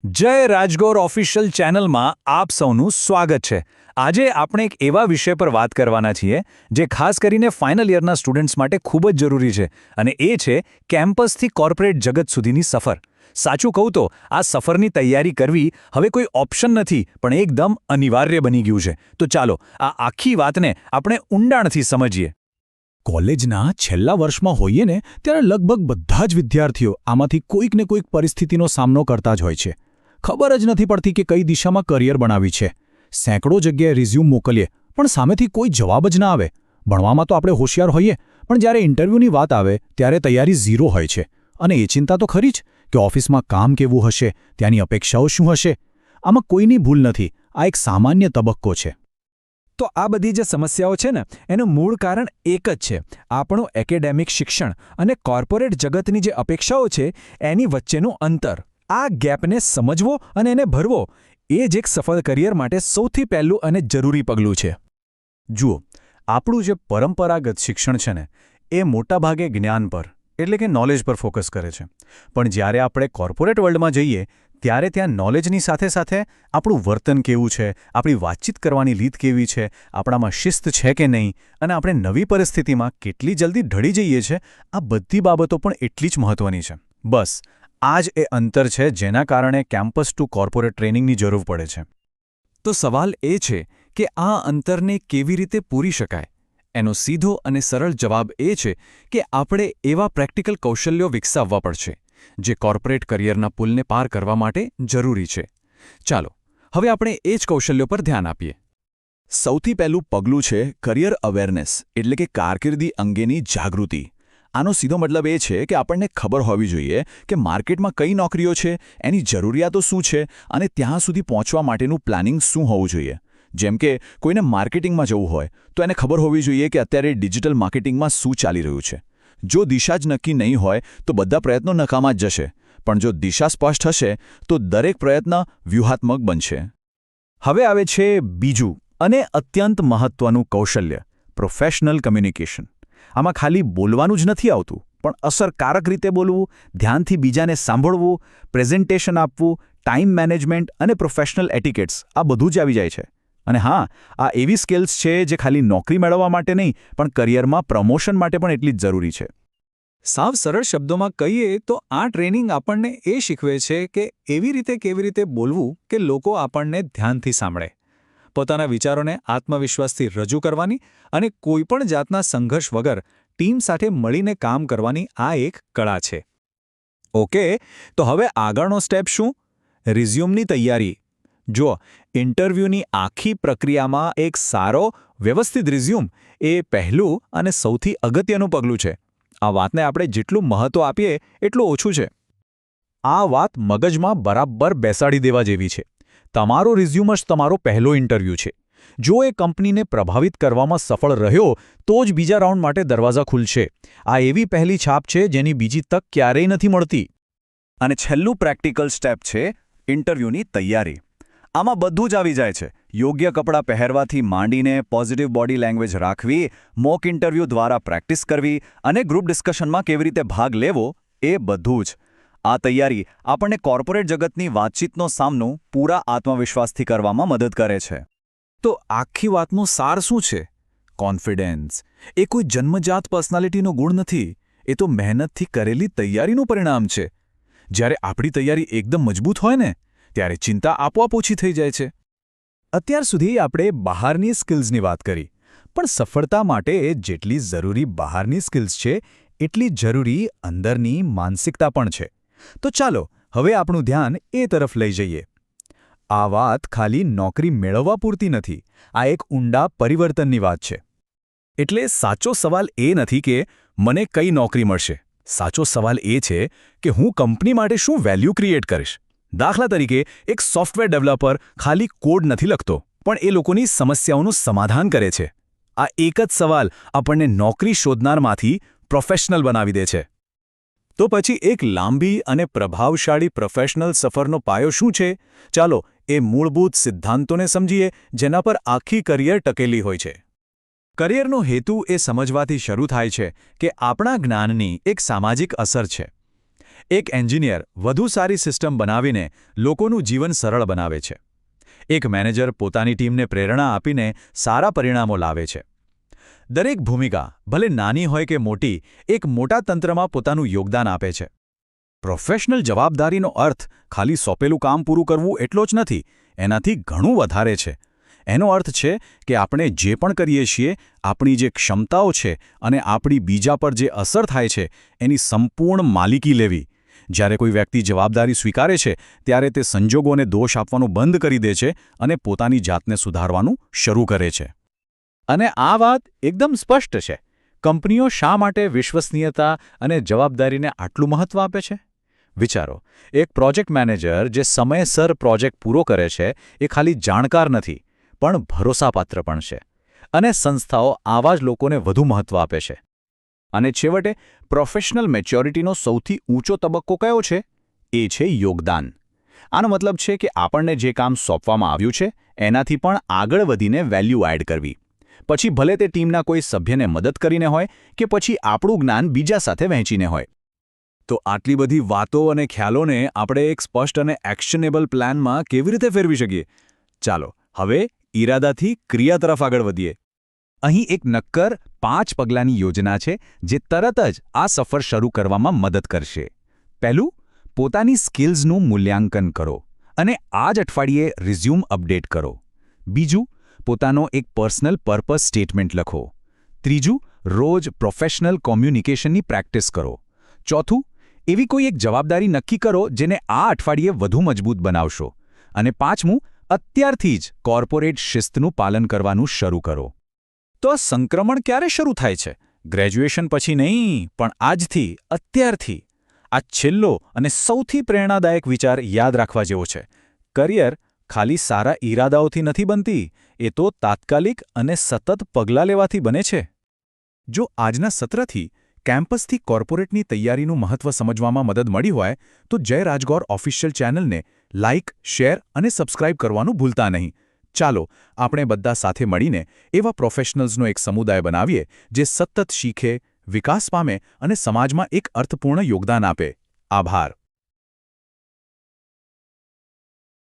જય રાજગોર ઓફિશિયલ ચેનલમાં આપ સૌનું સ્વાગત છે। આજે આપણે એક એવા વિષય પર વાત કરવાના છીએ જે ખાસ કરીને ફાઇનલ યરના સ્ટુડન્ટ્સ માટે ખૂબ જ જરૂરી છે અને એ છે કેમ્પસથી કોર્પોરેટ જગત સુધીની સફર। સાચું કહું તો આ સફરની તૈયારી કરવી હવે કોઈ ઓપ્શન નથી પણ એકદમ અનિવાર્ય બની ગયું છે। તો ચાલો આ આખી વાતને આપણે ઊંડાણથી સમજીએ। કોલેજના છેલ્લા વર્ષમાં હોઈએ ને ત્યારે લગભગ બધા જ વિદ્યાર્થીઓ આમાંથી કોઈક ને કોઈક પરિસ્થિતિનો સામનો કરતા જ હોય છે। ખબર જ નથી પડતી કે કઈ દિશામાં કરિયર બનાવી છે। સેંકડો જગ્યાએ રિઝ્યુમ મોકલીએ પણ સામેથી કોઈ જવાબ જ ના આવે। ભણવામાં તો આપણે હોશિયાર હોઈએ પણ જ્યારે ઇન્ટરવ્યૂની વાત આવે ત્યારે તૈયારી ઝીરો હોય છે અને એ ચિંતા તો ખરી જ કે ઓફિસમાં કામ કેવું હશે, ત્યાંની અપેક્ષાઓ શું હશે। આમાં કોઈની ભૂલ નથી, આ એક સામાન્ય તબક્કો છે। તો આ બધી જે સમસ્યાઓ છે ને એનું મૂળ કારણ એક જ છે, આપણું એકેડેમિક શિક્ષણ અને કોર્પોરેટ જગતની જે અપેક્ષાઓ છે એની વચ્ચેનું અંતર। આ ગેપને સમજવો અને એને ભરવો એ જ એક સફળ કરિયર માટે સૌથી પહેલું અને જરૂરી પગલું છે। જુઓ, આપણું જે પરંપરાગત શિક્ષણ છે ને એ મોટાભાગે જ્ઞાન પર એટલે કે નોલેજ પર ફોકસ કરે છે, પણ જ્યારે આપણે કોર્પોરેટ વર્લ્ડમાં જઈએ ત્યારે ત્યાં નોલેજની સાથે સાથે આપણું વર્તન કેવું છે, આપણી વાતચીત કરવાની રીત કેવી છે, આપણામાં શિસ્ત છે કે નહીં અને આપણે નવી પરિસ્થિતિમાં કેટલી જલ્દી ઢળી જઈએ છીએ, આ બધી બાબતો પણ એટલી જ મહત્વની છે। બસ આ જ એ અંતર છે જેના કારણે કેમ્પસ ટુ કોર્પોરેટ ટ્રેનિંગની જરૂર પડે છે। તો સવાલ એ છે કે આ અંતરને કેવી રીતે પૂરી શકાય? એનો સીધો અને સરળ જવાબ એ છે કે આપણે એવા પ્રેક્ટિકલ કૌશલ્યો વિકસાવવા પડશે જે કોર્પોરેટ કરિયરના પુલને પાર કરવા માટે જરૂરી છે। ચાલો હવે આપણે એ જ કૌશલ્યો પર ધ્યાન આપીએ। સૌથી પહેલું પગલું છે કરિયર અવેરનેસ એટલે કે કારકિર્દી અંગેની જાગૃતિ। આનો સીધો મતલબ એ છે કે આપણને ખબર હોવી જોઈએ કે માર્કેટમાં કઈ નોકરીઓ છે, એની જરૂરિયાતો શું છે અને ત્યાં સુધી પહોંચવા માટેનું પ્લાનિંગ શું હોવું જોઈએ। જેમ કે કોઈને માર્કેટિંગમાં જવું હોય તો એને ખબર હોવી જોઈએ કે અત્યારે ડિજિટલ માર્કેટિંગમાં શું ચાલી રહ્યું છે। જો દિશા જ નક્કી નહીં હોય તો બધા પ્રયત્નો નકામા જ જશે, પણ જો દિશા સ્પષ્ટ હશે તો દરેક પ્રયત્ન વ્યૂહાત્મક બનશે। હવે આવે છે બીજું અને અત્યંત મહત્વનું કૌશલ્ય, પ્રોફેશનલ કમ્યુનિકેશન। આમાં ખાલી બોલવાનું જ નથી આવતું, પણ અસરકારક રીતે બોલવું, ધ્યાનથી બીજાને સાંભળવું, પ્રેઝન્ટેશન આપવું, ટાઈમ મેનેજમેન્ટ અને પ્રોફેશનલ એટિકેટ્સ આ બધું જ આવી જાય છે। અને હા, આ એવી સ્કિલ્સ છે જે ખાલી નોકરી મેળવવા માટે નહીં પણ કરિયરમાં પ્રમોશન માટે પણ એટલી જ જરૂરી છે। સાવ સરળ શબ્દોમાં કહીએ તો આ ટ્રેનિંગ આપણને એ શીખવે છે કે કેવી રીતે બોલવું કે લોકો આપણને ધ્યાનથી સાંભળે, પોતાના વિચારોને આત્મવિશ્વાસથી રજૂ કરવાની અને કોઈપણ જાતના સંઘર્ષ વગર ટીમ સાથે મળીને કામ કરવાની આ એક કળા છે। ઓકે, તો હવે આગળનો સ્ટેપ શું? રિઝ્યુમની તૈયારી। જુઓ, ઇન્ટરવ્યૂની આખી પ્રક્રિયામાં એક સારો, વ્યવસ્થિત રિઝ્યુમ એ પહેલું અને સૌથી અગત્યનું પગલું છે। આ વાતને આપણે જેટલું મહત્વ આપીએ એટલું ઓછું છે। આ વાત મગજમાં બરાબર બેસાડી દેવા જેવી છે। તમારો રિઝ્યુમ જ તમારો પહેલો ઇન્ટરવ્યૂ છે। જો એ કંપનીને પ્રભાવિત કરવામાં સફળ રહ્યો તો જ બીજા રાઉન્ડ માટે દરવાજા ખુલશે। આ એવી પહેલી છાપ છે જેની બીજી તક ક્યારેય નથી મળતી। અને છેલ્લું પ્રેક્ટિકલ સ્ટેપ છે ઇન્ટરવ્યૂની તૈયારી। આમાં બધું જ આવી જાય છે, યોગ્ય કપડાં પહેરવાથી માંડીને પોઝિટિવ બોડી લેંગ્વેજ રાખવી, મોક ઇન્ટરવ્યૂ દ્વારા પ્રેક્ટિસ કરવી અને ગ્રુપ ડિસ્કશનમાં કેવી રીતે ભાગ લેવો, એ બધું જ। આ તૈયારી આપણને કોર્પોરેટ જગતની વાતચીતનો સામનો પૂરા આત્મવિશ્વાસથી કરવામાં મદદ કરે છે। તો આખી વાતનો સાર શું છે? કોન્ફિડન્સ એ કોઈ જન્મજાત પર્સનાલિટીનો ગુણ નથી, એ તો મહેનતથી કરેલી તૈયારીનું પરિણામ છે। જ્યારે આપણી તૈયારી એકદમ મજબૂત હોય ને ત્યારે ચિંતા આપોઆપ ઓછી થઈ જાય છે। અત્યાર સુધી આપણે બહારની સ્કિલ્સની વાત કરી, પણ સફળતા માટે જેટલી જરૂરી બહારની સ્કિલ્સ છે એટલી જરૂરી અંદરની માનસિકતા પણ છે। તો ચાલો હવે આપણું ધ્યાન એ તરફ લઈ જઈએ। આ વાત ખાલી નોકરી મેળવવા પૂરતી નથી, આ એક ઊંડા પરિવર્તનની વાત છે। એટલે સાચો સવાલ એ નથી કે મને કઈ નોકરી મળશે, સાચો સવાલ એ છે કે હું કંપની માટે શું વેલ્યુ ક્રિએટ કરીશ। દાખલા તરીકે એક સોફ્ટવેર ડેવલપર ખાલી કોડ નથી લખતો, પણ એ લોકોની સમસ્યાઓનું સમાધાન કરે છે। આ એક જ સવાલ આપણને નોકરી શોધનારમાંથી પ્રોફેશનલ બનાવી દે છે। તો પછી એક લાંબી અને પ્રભાવશાળી પ્રોફેશનલ સફરનો પાયો શું છે? ચાલો એ મૂળભૂત સિદ્ધાંતોને સમજીએ જેના પર આખી કરિયર ટકેલી હોય છે। કરિયરનો હેતુ એ સમજવાથી શરૂ થાય છે કે આપણા જ્ઞાનની એક સામાજિક અસર છે। એક એન્જિનિયર વધુ સારી સિસ્ટમ બનાવીને લોકોનું જીવન સરળ બનાવે છે. એક મેનેજર પોતાની ટીમને પ્રેરણા આપીને સારા પરિણામો લાવે છે. દરેક ભૂમિકા, ભલે નાની હોય કે મોટી, એક મોટા તંત્રમાં પોતાનું યોગદાન આપે છે. પ્રોફેશનલ જવાબદારીનો અર્થ ખાલી સોંપેલું કામ પૂરું કરવું એટલો જ નથી, એનાથી ઘણું વધારે છે. એનો અર્થ છે કે આપણે જે પણ કરીએ છીએ, આપણી જે ક્ષમતાઓ છે અને આપણી બીજા પર જે અસર થાય છે એની સંપૂર્ણ માલિકી લેવી. જ્યારે કોઈ વ્યક્તિ જવાબદારી સ્વીકારે છે ત્યારે તે સંજોગોને દોષ આપવાનું બંધ કરી દે છે અને પોતાની જાતને સુધારવાનું શરૂ કરે છે. અને આ વાત એકદમ સ્પષ્ટ છે. કંપનીઓ શા માટે વિશ્વસનીયતા અને જવાબદારીને આટલું મહત્વ આપે છે? વિચારો, એક પ્રોજેક્ટ મેનેજર જે સમયસર પ્રોજેક્ટ પૂરો કરે છે એ ખાલી જાણકાર નથી, પણ ભરોસાપાત્ર પણ છે. અને સંસ્થાઓ આવા જ લોકોને વધુ મહત્વ આપે છે. અને છેવટે, પ્રોફેશનલ મેચ્યોરિટીનો સૌથી ઊંચો તબક્કો કયો છે? એ છે યોગદાન. આનો મતલબ છે કે આપણને જે કામ સોંપવામાં આવ્યું છે એનાથી પણ આગળ વધીને વેલ્યુ એડ કરવી. પછી ભલે તે ટીમના કોઈ સભ્યને મદદ કરીને હોય કે પછી આપણું જ્ઞાન બીજા સાથે વહેંચીને હોય. તો આટલી બધી વાતો અને ખ્યાલોને આપણે એક સ્પષ્ટ અને એક્શનેબલ પ્લાનમાં કેવી રીતે ફેરવી શકીએ? ચાલો હવે ઈરાદાથી ક્રિયા તરફ આગળ વધીએ. અહીં એક નક્કર 5 પગલાંની યોજના છે જે તરત જ આ સફર શરૂ કરવામાં મદદ કરશે. પહેલું, પોતાની સ્કિલ્સનું મૂલ્યાંકન કરો અને આ જ અઠવાડિયે રિઝ્યુમ અપડેટ કરો. બીજું, પોતાનો એક પર્સનલ પર્પઝ સ્ટેટમેન્ટ લખો. ત્રીજું, રોજ પ્રોફેશનલ કોમ્યુનિકેશનની પ્રેક્ટિસ કરો. ચોથું, એવી કોઈ એક જવાબદારી નક્કી કરો જેને આ અઠવાડિયે વધુ મજબૂત બનાવશો. અને પાંચમું, અત્યારથી જ કોર્પોરેટ શિસ્તનું પાલન કરવાનું શરૂ કરો. તો આ સંક્રમણ ક્યારે શરૂ થાય છે? ગ્રેજ્યુએશન પછી નહીં, પણ આજથી, અત્યારથી. આ છેલ્લો અને સૌથી પ્રેરણાદાયક વિચાર યાદ રાખવા જેવો છે. કરિયર ખાલી સારા ઈરાદાઓથી નથી બનતી, એ તો તાત્કાલિક અને સતત પગલાં લેવાથી બને છે. જો આજના સત્રથી કેમ્પસથી કોર્પોરેટની તૈયારીનું મહત્વ સમજવામાં મદદ મળી હોય તો જય રાજગોર ઓફિશિયલ ચેનલને લાઇક, શેર અને સબસ્ક્રાઇબ કરવાનું ભૂલતા નહીં. ચાલો આપણે બધા સાથે મળીને એવા પ્રોફેશનલ્સનો એક સમુદાય બનાવીએ જે સતત શીખે, વિકાસ પામે અને સમાજમાં એક અર્થપૂર્ણ યોગદાન આપે. આભાર.